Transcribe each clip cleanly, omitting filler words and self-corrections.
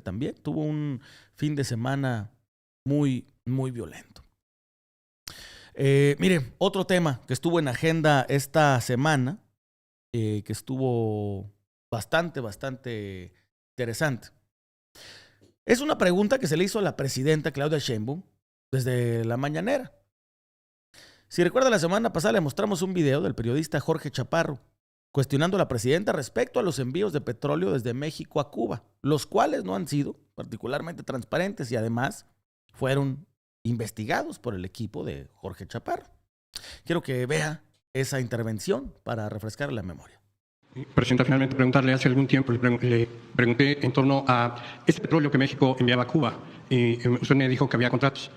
también tuvo un fin de semana muy, muy violento. Mire, otro tema que estuvo en agenda esta semana, que estuvo bastante interesante. Es una pregunta que se le hizo a la presidenta Claudia Sheinbaum desde la mañanera. Si recuerda, la semana pasada le mostramos un video del periodista Jorge Chaparro cuestionando a la presidenta respecto a los envíos de petróleo desde México a Cuba, los cuales no han sido particularmente transparentes y además fueron investigados por el equipo de Jorge Chaparro. Quiero que vea esa intervención para refrescar la memoria. Presidenta, finalmente preguntarle, hace algún tiempo le pregunté en torno a este petróleo que México enviaba a Cuba y usted me dijo que había contratos.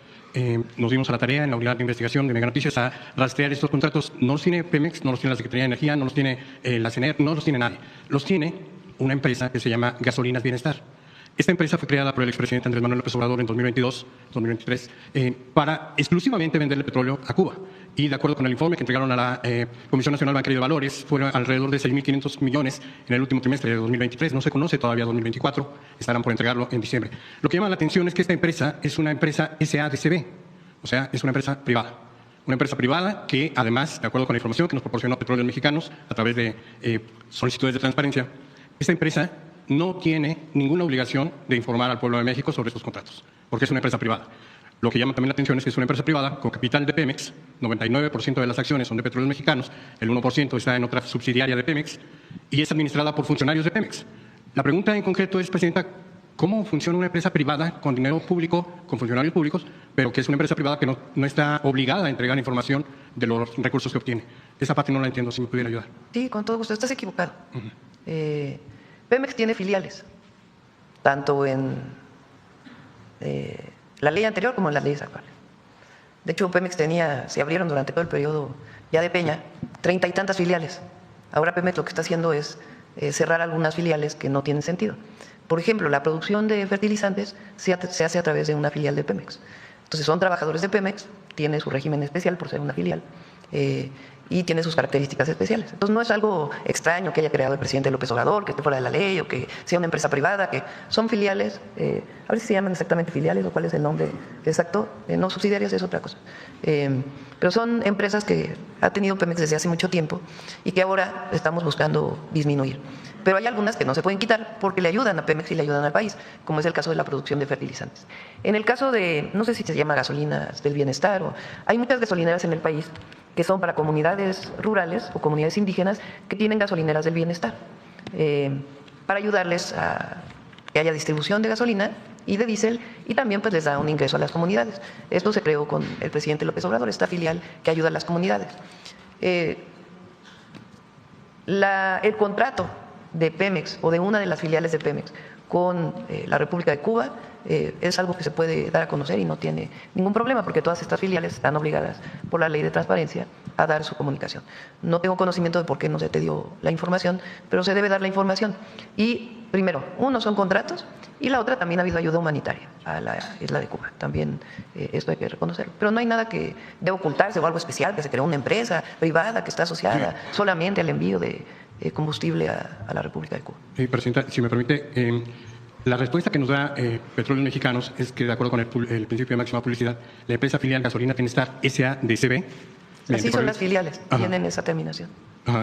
Nos dimos a la tarea en la unidad de investigación de Mega Noticias a rastrear estos contratos. No los tiene Pemex, no los tiene la Secretaría de Energía, no los tiene la CNR, no los tiene nadie. Los tiene una empresa que se llama Gasolinas Bienestar. Esta empresa fue creada por el expresidente Andrés Manuel López Obrador en 2022-2023 para exclusivamente venderle petróleo a Cuba. Y de acuerdo con el informe que entregaron a la Comisión Nacional Bancaria de Valores, fueron alrededor de 6.500 millones en el último trimestre de 2023. No se conoce todavía 2024, estarán por entregarlo en diciembre. Lo que llama la atención es que esta empresa es una empresa SADCB, o sea, es una empresa privada. Una empresa privada que, además, de acuerdo con la información que nos proporcionó Petróleos Mexicanos a través de solicitudes de transparencia, esta empresa no tiene ninguna obligación de informar al pueblo de México sobre estos contratos, porque es una empresa privada. Lo que llama también la atención es que es una empresa privada con capital de Pemex, 99% de las acciones son de Petróleos Mexicanos, el 1% está en otra subsidiaria de Pemex y es administrada por funcionarios de Pemex. La pregunta en concreto es, presidenta, ¿cómo funciona una empresa privada con dinero público, con funcionarios públicos, pero que es una empresa privada que no está obligada a entregar información de los recursos que obtiene? Esa parte no la entiendo, si me pudiera ayudar. Sí, con todo gusto. Estás equivocado. Pemex tiene filiales, tanto en la ley anterior como en las leyes actuales. De hecho, Pemex se abrieron durante todo el periodo ya de Peña, 30 y tantas filiales. Ahora Pemex lo que está haciendo es cerrar algunas filiales que no tienen sentido. Por ejemplo, la producción de fertilizantes se hace a través de una filial de Pemex. Entonces son trabajadores de Pemex, tiene su régimen especial por ser una filial, y tiene sus características especiales. Entonces no es algo extraño que haya creado el presidente López Obrador, que esté fuera de la ley o que sea una empresa privada, que son filiales, a ver si se llaman exactamente filiales o cuál es el nombre exacto, no, subsidiarias es otra cosa. Pero son empresas que ha tenido Pemex desde hace mucho tiempo y que ahora estamos buscando disminuir. Pero hay algunas que no se pueden quitar porque le ayudan a Pemex y le ayudan al país, como es el caso de la producción de fertilizantes. En el caso de, no sé si se llama gasolinas del bienestar, hay muchas gasolineras en el país que son para comunidades rurales o comunidades indígenas que tienen gasolineras del bienestar, para ayudarles a que haya distribución de gasolina y de diésel, y también pues les da un ingreso a las comunidades. Esto se creó con el presidente López Obrador, esta filial que ayuda a las comunidades. El contrato de Pemex o de una de las filiales de Pemex con la República de Cuba es algo que se puede dar a conocer y no tiene ningún problema porque todas estas filiales están obligadas por la ley de transparencia a dar su comunicación. No tengo conocimiento de por qué no se te dio la información, pero se debe dar la información. Y primero, uno son contratos y la otra también ha habido ayuda humanitaria a la isla de Cuba. También esto hay que reconocerlo. Pero no hay nada que deba ocultarse o algo especial, que se creó una empresa privada que está asociada solamente al envío de combustible a la República de Cuba. Presidenta, si me permite, la respuesta que nos da Petróleos Mexicanos es que, de acuerdo con el principio de máxima publicidad, la empresa filial Gasolina Bienestar SADCB. Así son las filiales, tienen esa terminación.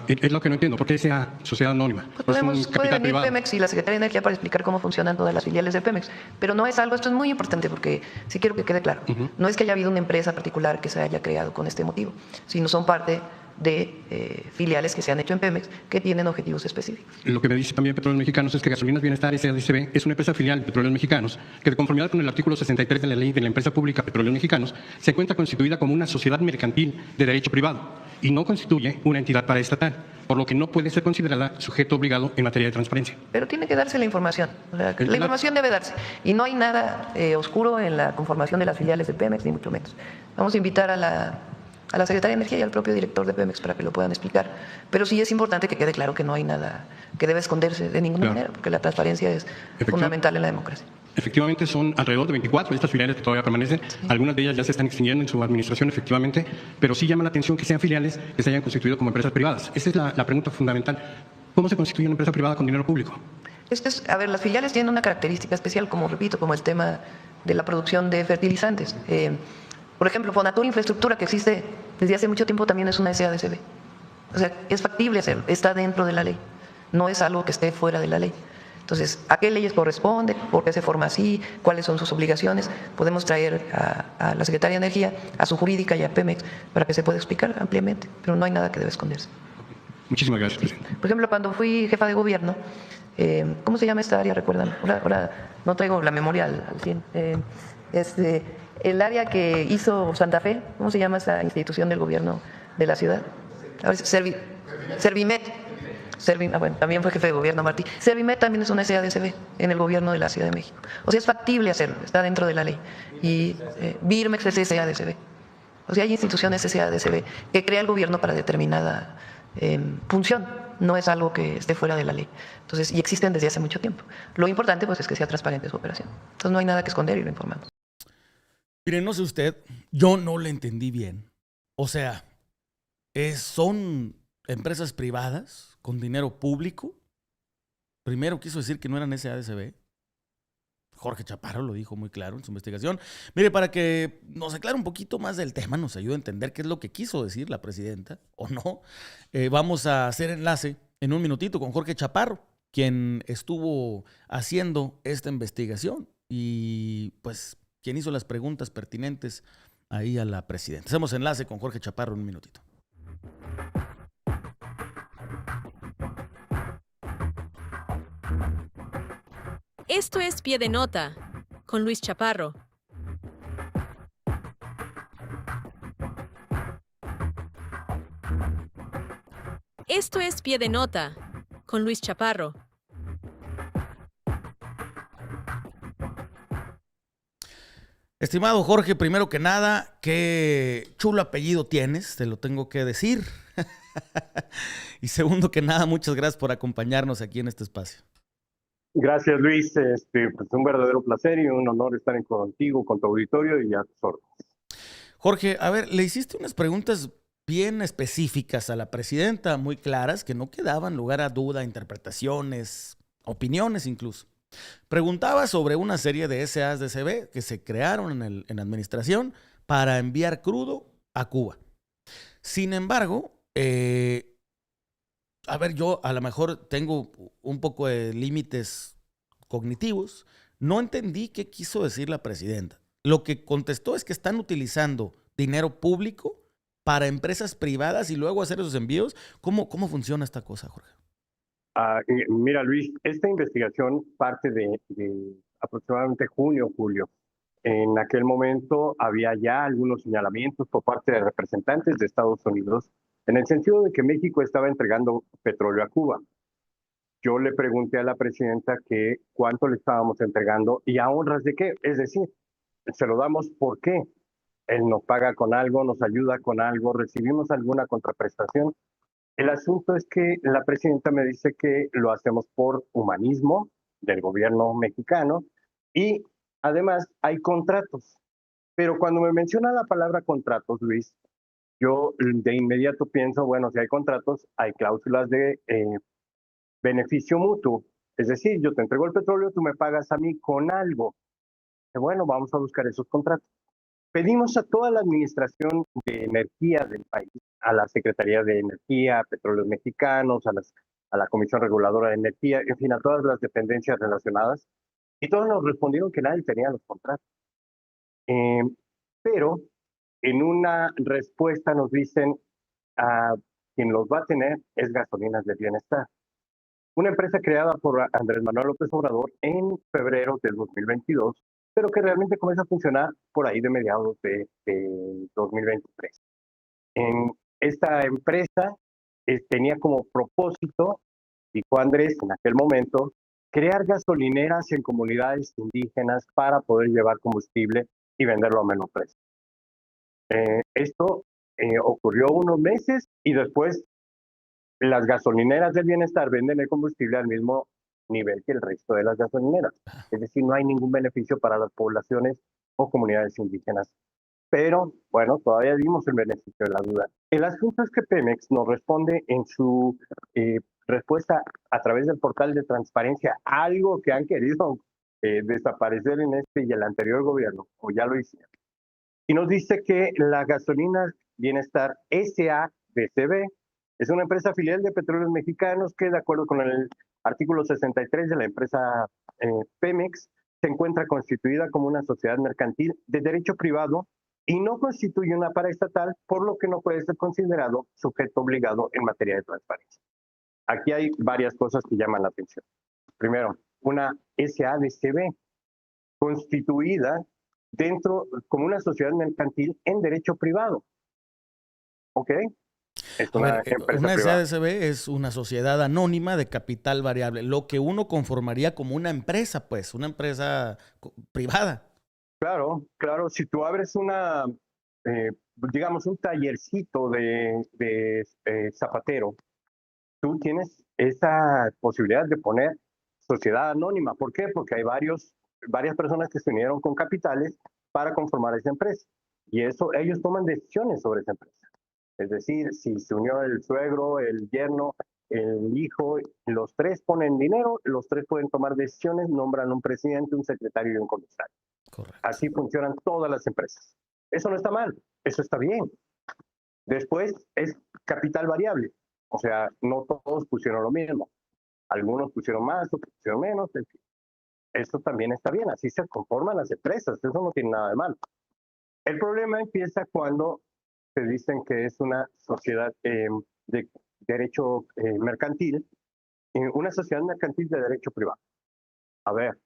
Es lo que no entiendo, ¿por qué sea sociedad anónima? Pues puede venir Pemex y la Secretaría de Energía para explicar cómo funcionan todas las filiales de Pemex, pero no es algo, esto es muy importante porque sí quiero que quede claro, no es que haya habido una empresa particular que se haya creado con este motivo, sino son parte de filiales que se han hecho en Pemex que tienen objetivos específicos. Lo que me dice también Petróleos Mexicanos es que Gasolinas Bienestar SADCB es una empresa filial de Petróleos Mexicanos que, de conformidad con el artículo 63 de la ley de la empresa pública Petróleos Mexicanos, se encuentra constituida como una sociedad mercantil de derecho privado y no constituye una entidad paraestatal, por lo que no puede ser considerada sujeto obligado en materia de transparencia. Pero tiene que darse la información. La información debe darse. Y no hay nada oscuro en la conformación de las filiales de Pemex, ni mucho menos. Vamos a invitar a la Secretaría de Energía y al propio director de Pemex para que lo puedan explicar. Pero sí es importante que quede claro que no hay nada que debe esconderse de ninguna manera, porque la transparencia es fundamental en la democracia. Efectivamente, son alrededor de 24 de estas filiales que todavía permanecen. Sí. Algunas de ellas ya se están extinguiendo en su administración, efectivamente, pero sí llama la atención que sean filiales que se hayan constituido como empresas privadas. Esa es la pregunta fundamental. ¿Cómo se constituye una empresa privada con dinero público? A ver, las filiales tienen una característica especial, como repito, como el tema de la producción de fertilizantes. Por ejemplo, Fonatur Infraestructura, que existe desde hace mucho tiempo, también es una SADCB. O sea, es factible hacerlo, está dentro de la ley, no es algo que esté fuera de la ley. Entonces, ¿a qué leyes corresponde? ¿Por qué se forma así? ¿Cuáles son sus obligaciones? Podemos traer a la Secretaría de Energía, a su jurídica y a Pemex para que se pueda explicar ampliamente, pero no hay nada que debe esconderse. Muchísimas gracias, presidente. Por ejemplo, cuando fui jefa de gobierno, ¿cómo se llama esta área? Recuerdan. Ahora no traigo la memoria al 100. El área que hizo Santa Fe, ¿cómo se llama esa institución del gobierno de la ciudad? Servimet. Bueno, también fue jefe de gobierno Martí. Servimet también es una SADCB en el gobierno de la Ciudad de México. O sea, es factible hacerlo, está dentro de la ley. Y Birmex es SADCB. O sea, hay instituciones SADCB que crea el gobierno para determinada función. No es algo que esté fuera de la ley. Entonces, y existen desde hace mucho tiempo. Lo importante, pues, es que sea transparente su operación. Entonces, no hay nada que esconder y lo informamos. Miren, no sé usted, yo no le entendí bien. O sea, son empresas privadas con dinero público. Primero quiso decir que no eran SADCB. Jorge Chaparro lo dijo muy claro en su investigación. Mire, para que nos aclare un poquito más del tema, nos ayude a entender qué es lo que quiso decir la presidenta o no, vamos a hacer enlace en un minutito con Jorge Chaparro, quien estuvo haciendo esta investigación y pues quien hizo las preguntas pertinentes ahí a la presidenta. Hacemos enlace con Jorge Chaparro en un minutito. Esto es Pie de Nota, con Luis Chaparro. Esto es Pie de Nota, con Luis Chaparro. Estimado Jorge, primero que nada, qué chulo apellido tienes, te lo tengo que decir. Y segundo que nada, muchas gracias por acompañarnos aquí en este espacio. Gracias, Luis. Pues un verdadero placer y un honor estar contigo, con tu auditorio y a tus órdenes. Jorge, a ver, le hiciste unas preguntas bien específicas a la presidenta, muy claras, que no quedaban lugar a duda, interpretaciones, opiniones incluso. Preguntaba sobre una serie de SADCB que se crearon en la administración para enviar crudo a Cuba. Sin embargo, a ver, yo a lo mejor tengo un poco de límites cognitivos. No entendí qué quiso decir la presidenta. Lo que contestó es que están utilizando dinero público para empresas privadas y luego hacer esos envíos. ¿Cómo funciona esta cosa, Jorge? Mira, Luis, esta investigación parte de aproximadamente junio, julio. En aquel momento había ya algunos señalamientos por parte de representantes de Estados Unidos en el sentido de que México estaba entregando petróleo a Cuba. Yo le pregunté a la presidenta que cuánto le estábamos entregando y a honras de qué. Es decir, se lo damos ¿por qué? Él nos paga con algo, nos ayuda con algo, recibimos alguna contraprestación. El asunto es que la presidenta me dice que lo hacemos por humanismo del gobierno mexicano y además hay contratos. Pero cuando me menciona la palabra contratos, Luis, yo de inmediato pienso, bueno, si hay contratos, hay cláusulas de beneficio mutuo. Es decir, yo te entrego el petróleo, tú me pagas a mí con algo. Bueno, vamos a buscar esos contratos. Pedimos a toda la administración de energía del país, a la Secretaría de Energía, a Petróleos Mexicanos, a la Comisión Reguladora de Energía, en fin, a todas las dependencias relacionadas, y todos nos respondieron que nadie tenía los contratos. Pero en una respuesta nos dicen, quien los va a tener es Gasolinas del Bienestar, una empresa creada por Andrés Manuel López Obrador en febrero del 2022, pero que realmente comienza a funcionar por ahí de mediados de 2023. Esta empresa tenía como propósito, dijo Andrés en aquel momento, crear gasolineras en comunidades indígenas para poder llevar combustible y venderlo a menor precio. Esto ocurrió unos meses y después las gasolineras del bienestar venden el combustible al mismo nivel que el resto de las gasolineras. Es decir, no hay ningún beneficio para las poblaciones o comunidades indígenas. Pero, bueno, todavía dimos el beneficio de la duda. El asunto es que Pemex nos responde en su respuesta a través del portal de transparencia, algo que han querido desaparecer en este y el anterior gobierno, o ya lo hicieron. Y nos dice que la gasolina Bienestar SADCB es una empresa filial de Petróleos Mexicanos que, de acuerdo con el artículo 63 de la empresa Pemex, se encuentra constituida como una sociedad mercantil de derecho privado y no constituye una paraestatal, por lo que no puede ser considerado sujeto obligado en materia de transparencia. Aquí hay varias cosas que llaman la atención. Primero, una SADCB constituida dentro como una sociedad mercantil en derecho privado. ¿Ok? Es una empresa una privada. SADCB es una sociedad anónima de capital variable, lo que uno conformaría como una empresa, pues, una empresa privada. Claro, claro. Si tú abres una, digamos, un tallercito de zapatero, tú tienes esa posibilidad de poner sociedad anónima. ¿Por qué? Porque hay varias personas que se unieron con capitales para conformar esa empresa. Y eso, ellos toman decisiones sobre esa empresa. Es decir, si se unió el suegro, el yerno, el hijo, los tres ponen dinero, los tres pueden tomar decisiones, nombran un presidente, un secretario y un comisario. Correcto. Así funcionan todas las empresas. Eso no está mal, eso está bien. Después es capital variable. O sea, no todos pusieron lo mismo. Algunos pusieron más, otros pusieron menos. Eso también está bien, así se conforman las empresas, eso no tiene nada de malo. El problema empieza cuando te dicen que es una sociedad de derecho mercantil, una sociedad mercantil de derecho privado. A ver,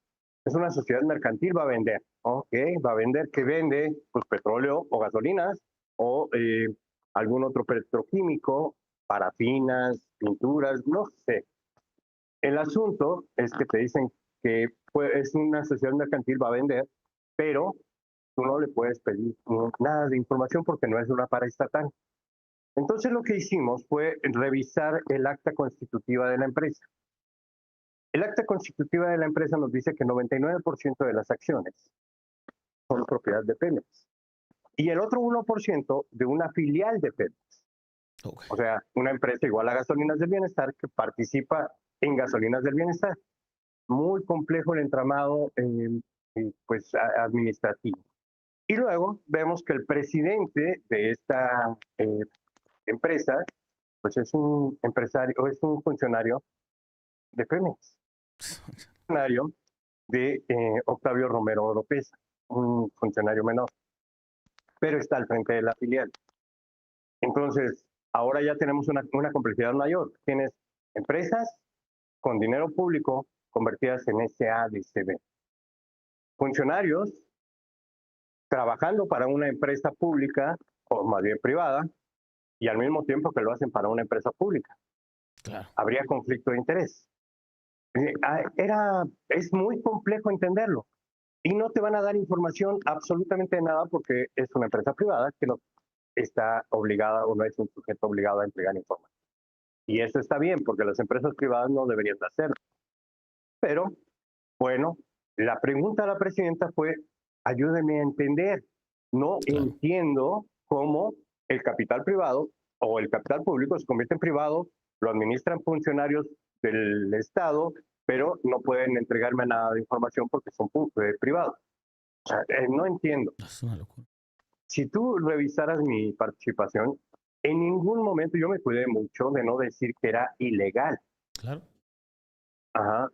es una sociedad mercantil, va a vender. Ok, va a vender, ¿qué vende? Pues petróleo o gasolinas o algún otro petroquímico, parafinas, pinturas, no sé. El asunto es que te dicen que es una sociedad mercantil, va a vender, pero tú no le puedes pedir nada de información porque no es una paraestatal. Entonces lo que hicimos fue revisar el acta constitutiva de la empresa. El acta constitutiva de la empresa nos dice que 99% de las acciones son propiedad de Pemex y el otro 1% de una filial de Pemex. Okay. O sea, una empresa igual a Gasolinas del Bienestar que participa en Gasolinas del Bienestar. Muy complejo el entramado pues, administrativo. Y luego vemos que el presidente de esta empresa pues es un empresario, o es un funcionario de Pemex, funcionario de Octavio Romero Oropesa, un funcionario menor, pero está al frente de la filial. Entonces, ahora ya tenemos una complejidad mayor. Tienes empresas con dinero público convertidas en SADCB. Funcionarios trabajando para una empresa pública, o más bien privada, y al mismo tiempo que lo hacen para una empresa pública. Claro. Habría conflicto de interés. Es muy complejo entenderlo. Y no te van a dar información absolutamente de nada porque es una empresa privada que no está obligada o no es un sujeto obligado a entregar información. Y eso está bien porque las empresas privadas no deberían de hacerlo. Pero, bueno, la pregunta a la presidenta fue, ayúdeme a entender. No entiendo cómo el capital privado o el capital público se convierte en privado, lo administran funcionarios del Estado, pero no pueden entregarme nada de información porque son privados. O sea, no entiendo. Es una locura. Si tú revisaras mi participación, en ningún momento yo me cuidé mucho de no decir que era ilegal. Claro. Ajá.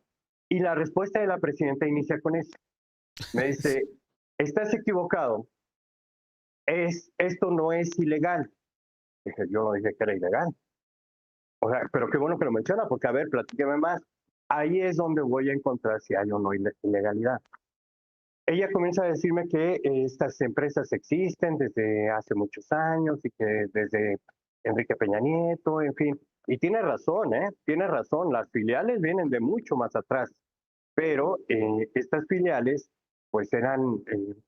Y la respuesta de la presidenta inicia con eso. Me dice, estás equivocado. Esto no es ilegal. Dije, yo no dije que era ilegal. O sea, pero qué bueno que lo menciona, porque a ver, platíqueme más. Ahí es donde voy a encontrar si hay o no ilegalidad. Ella comienza a decirme que estas empresas existen desde hace muchos años y que desde Enrique Peña Nieto, en fin. Y tiene razón, ¿eh? Tiene razón. Las filiales vienen de mucho más atrás. Pero estas filiales pues eran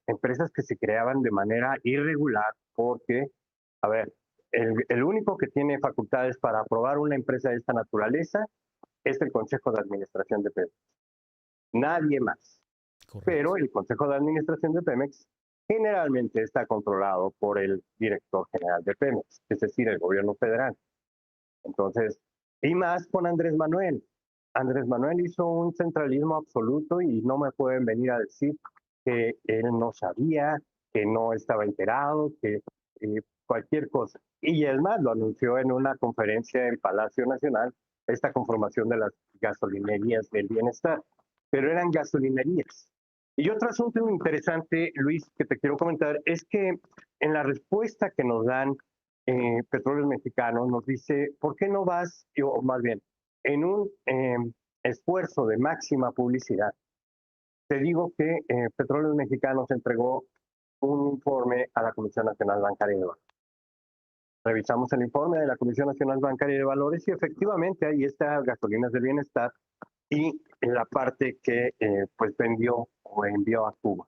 empresas que se creaban de manera irregular porque, a ver, el único que tiene facultades para aprobar una empresa de esta naturaleza es el Consejo de Administración de Pemex. Nadie más. Correcto. Pero el Consejo de Administración de Pemex generalmente está controlado por el director general de Pemex, es decir, el gobierno federal. Entonces, Y más con Andrés Manuel. Andrés Manuel hizo un centralismo absoluto y no me pueden venir a decir que él no sabía, que no estaba enterado, que cualquier cosa. Y es más, lo anunció en una conferencia en Palacio Nacional, esta conformación de las gasolinerías del bienestar. Pero eran gasolinerías. Y otro asunto interesante, Luis, que te quiero comentar, es que en la respuesta que nos dan Petróleos Mexicanos, nos dice, ¿por qué no vas, o más bien, en un esfuerzo de máxima publicidad? Te digo que Petróleos Mexicanos entregó un informe a la Comisión Nacional Bancaria de Valores. Revisamos el informe de la Comisión Nacional Bancaria de Valores y efectivamente ahí está Gasolinas del Bienestar y la parte que pues vendió o envió a Cuba.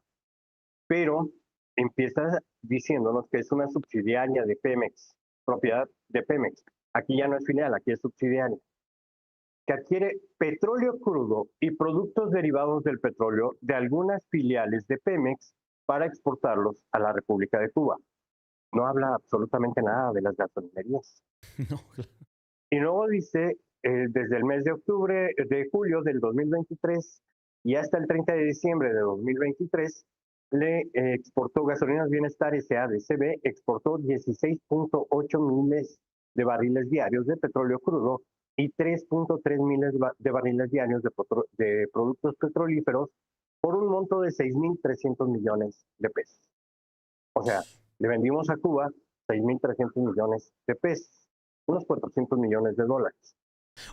Pero empieza diciéndonos que es una subsidiaria de Pemex, propiedad de Pemex. Aquí ya no es filial, aquí es subsidiaria, que adquiere petróleo crudo y productos derivados del petróleo de algunas filiales de Pemex para exportarlos a la República de Cuba. No habla absolutamente nada de las gasolinerías. No. Y luego dice, desde el mes de julio del 2023 y hasta el 30 de diciembre de 2023, le exportó Gasolinas Bienestar SADCB, exportó 16.8 miles de barriles diarios de petróleo crudo y 3.3 miles de barriles diarios de productos petrolíferos por un monto de 6.300 millones de pesos. O sea, le vendimos a Cuba 6.300 millones de pesos, unos 400 millones de dólares.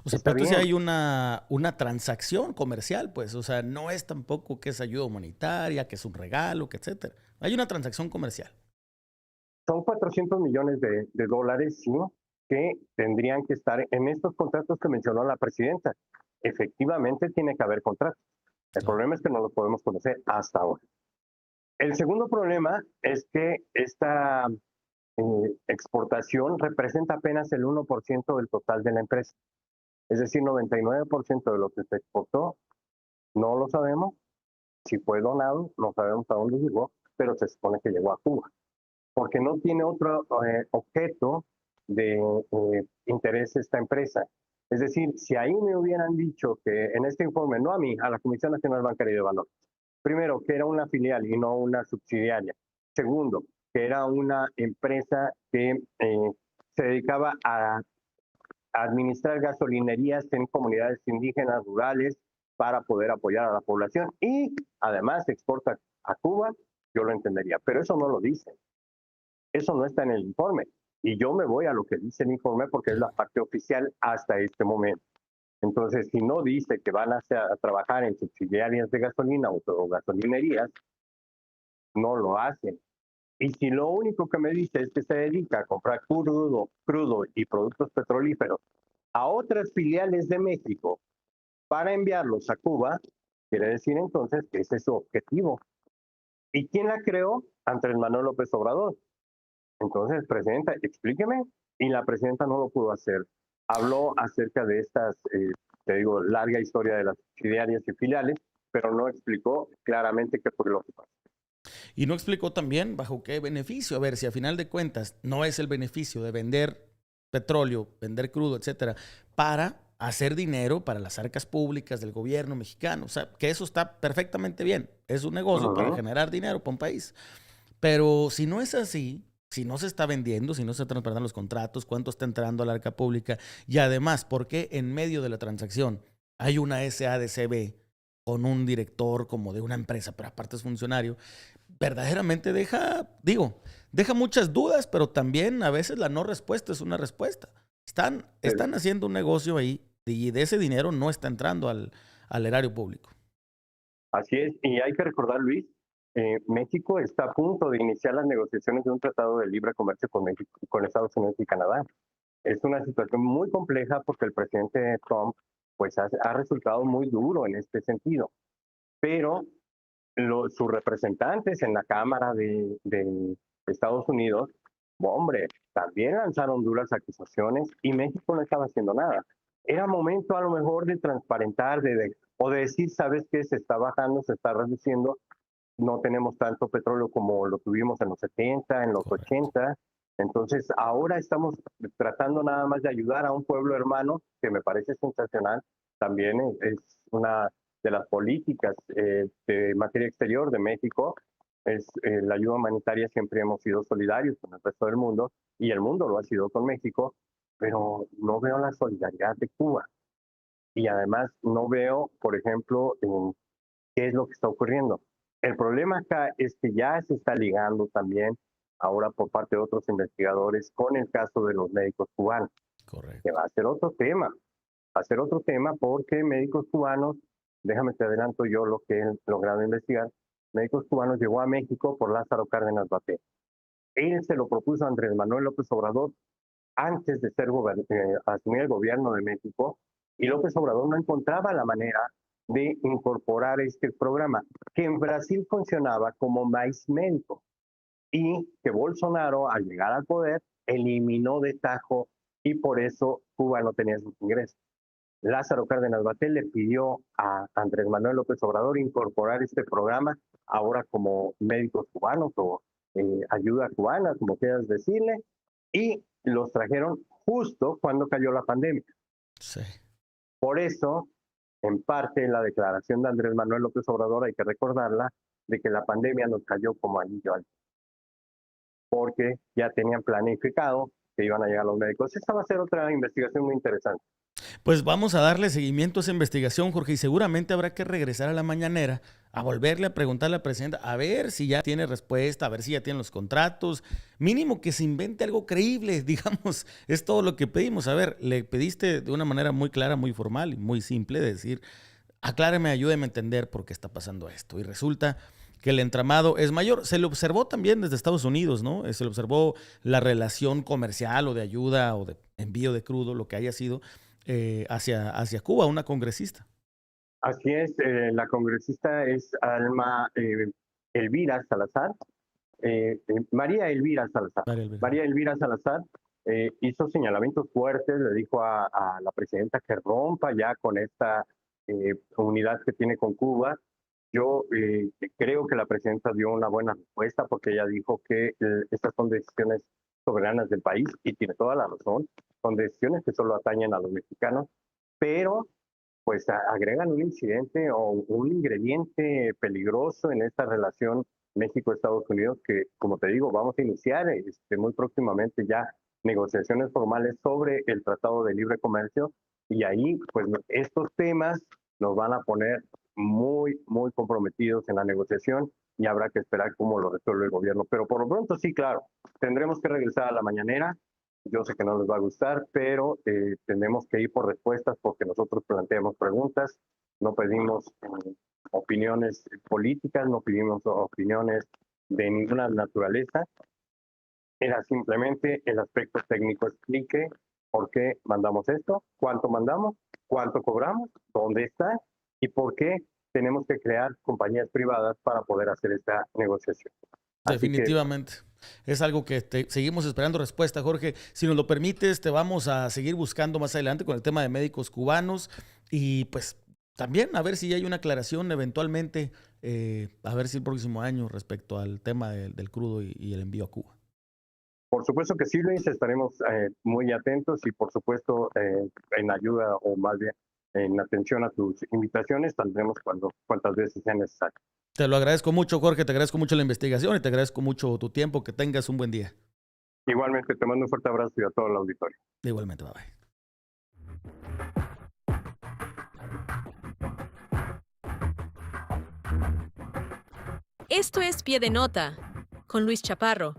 O sea, Está pero entonces bien. hay una transacción comercial, pues. O sea, no es tampoco que es ayuda humanitaria, que es un regalo, que etcétera. Hay una transacción comercial. Son 400 millones de dólares, sí, que tendrían que estar en estos contratos que mencionó la presidenta. Efectivamente, tiene que haber contratos. El Claro. problema es que no los podemos conocer hasta ahora. El segundo problema es que esta exportación representa apenas el 1% del total de la empresa. Es decir, 99% de lo que se exportó no lo sabemos. Si fue donado, no sabemos a dónde llegó, pero se supone que llegó a Cuba. Porque no tiene otro objeto de interés esta empresa. Es decir, si ahí me hubieran dicho que en este informe, no a mí, a la Comisión Nacional Bancaria de Valores, primero, que era una filial y no una subsidiaria. Segundo, que era una empresa que se dedicaba a administrar gasolinerías en comunidades indígenas rurales para poder apoyar a la población y además exporta a Cuba, yo lo entendería, pero eso no lo dice. Eso no está en el informe. Y yo me voy a lo que dice el informe porque es la parte oficial hasta este momento. Entonces, si no dice que van a trabajar en subsidiarias de gasolina o gasolinerías, no lo hacen. Y si lo único que me dice es que se dedica a comprar crudo y productos petrolíferos a otras filiales de México para enviarlos a Cuba, quiere decir entonces que ese es su objetivo. ¿Y quién la creó? Andrés Manuel López Obrador. Entonces, presidenta, explíqueme. Y la presidenta no lo pudo hacer. Habló acerca de estas, te digo, larga historia de las subsidiarias y filiales, pero no explicó claramente qué fue lo que pasó. Y no explicó también bajo qué beneficio. A ver, si a final de cuentas no es el beneficio de vender petróleo, vender crudo, etcétera, para hacer dinero para las arcas públicas del gobierno mexicano. O sea, que eso está perfectamente bien. Es un negocio para generar dinero para un país. Pero si no es así, si no se está vendiendo, si no se transparentan los contratos, cuánto está entrando a la arca pública y además, ¿por qué en medio de la transacción hay una SADCB con un director como de una empresa, pero aparte es funcionario? Verdaderamente deja muchas dudas, pero también a veces la no respuesta es una respuesta. Están haciendo un negocio ahí y de ese dinero no está entrando al erario público. Así es, y hay que recordar, Luis, México está a punto de iniciar las negociaciones de un tratado de libre comercio con México, con Estados Unidos y Canadá. Es una situación muy compleja porque el presidente Trump pues ha resultado muy duro en este sentido, pero sus representantes en la Cámara de Estados Unidos, hombre, también lanzaron duras acusaciones y México no estaba haciendo nada. Era momento a lo mejor de transparentar o de decir, ¿sabes qué? Se está bajando, se está reduciendo, no tenemos tanto petróleo como lo tuvimos en los 70, en los 80, Entonces, ahora estamos tratando nada más de ayudar a un pueblo hermano, que me parece sensacional. También es una de las políticas de materia exterior de México, es la ayuda humanitaria. Siempre hemos sido solidarios con el resto del mundo, y el mundo lo ha sido con México, pero no veo la solidaridad de Cuba. Y además no veo, por ejemplo, qué es lo que está ocurriendo. El problema acá es que ya se está ligando también ahora por parte de otros investigadores con el caso de los médicos cubanos, Correcto. que va a ser otro tema. Va a ser otro tema porque médicos cubanos, déjame te adelanto yo lo que he logrado investigar, médicos cubanos llegó a México por Lázaro Cárdenas Batel. Él se lo propuso a Andrés Manuel López Obrador antes de asumir el gobierno de México, y López Obrador no encontraba la manera de incorporar este programa, que en Brasil funcionaba como maíz médico, y que Bolsonaro, al llegar al poder, eliminó de tajo, y por eso Cuba no tenía sus ingresos. Lázaro Cárdenas Batel le pidió a Andrés Manuel López Obrador incorporar este programa ahora como médicos cubanos o ayuda cubana, como quieras decirle, y los trajeron justo cuando cayó la pandemia. Sí. Por eso, en parte, la declaración de Andrés Manuel López Obrador, hay que recordarla, de que la pandemia nos cayó como anillo al dedo, porque ya tenían planificado que iban a llegar los médicos. Esta va a ser otra investigación muy interesante. Pues vamos a darle seguimiento a esa investigación, Jorge, y seguramente habrá que regresar a la mañanera a volverle a preguntarle a la presidenta a ver si ya tiene respuesta, a ver si ya tiene los contratos, mínimo que se invente algo creíble, digamos, es todo lo que pedimos. A ver, le pediste de una manera muy clara, muy formal y muy simple de decir, acláreme, ayúdeme a entender por qué está pasando esto. Y resulta que el entramado es mayor. Se le observó también desde Estados Unidos, ¿no? Se le observó la relación comercial o de ayuda o de envío de crudo, lo que haya sido, hacia Cuba, una congresista. Así es, la congresista es Alma Elvira Salazar, María Elvira Salazar. María Elvira Salazar hizo señalamientos fuertes, le dijo a la presidenta que rompa ya con esta unidad que tiene con Cuba. Yo creo que la presidenta dio una buena respuesta, porque ella dijo que estas son decisiones soberanas del país, y tiene toda la razón, son decisiones que solo atañen a los mexicanos, pero pues agregan un incidente o un ingrediente peligroso en esta relación México-Estados Unidos, que, como te digo, vamos a iniciar muy próximamente ya negociaciones formales sobre el Tratado de Libre Comercio, y ahí pues estos temas nos van a poner muy, muy comprometidos en la negociación, y habrá que esperar cómo lo resuelve el gobierno. Pero por lo pronto sí, claro, tendremos que regresar a la mañanera. Yo sé que no les va a gustar, pero tenemos que ir por respuestas, porque nosotros planteamos preguntas, no pedimos opiniones políticas, no pedimos opiniones de ninguna naturaleza. Era simplemente el aspecto técnico. Explique por qué mandamos esto, cuánto mandamos, cuánto cobramos, dónde está y por qué tenemos que crear compañías privadas para poder hacer esta negociación. Definitivamente. Es algo que seguimos esperando respuesta, Jorge. Si nos lo permites, te vamos a seguir buscando más adelante con el tema de médicos cubanos, y pues también a ver si hay una aclaración eventualmente, a ver si el próximo año respecto al tema del crudo y el envío a Cuba. Por supuesto que sí, Luis, estaremos muy atentos, y por supuesto en ayuda, o más bien en atención a tus invitaciones, saldremos cuantas veces sea necesario. Te lo agradezco mucho, Jorge, te agradezco mucho la investigación y te agradezco mucho tu tiempo. Que tengas un buen día. Igualmente, te mando un fuerte abrazo y a todo el auditorio. Igualmente, bye bye. Esto es Pie de Nota con Luis Chaparro.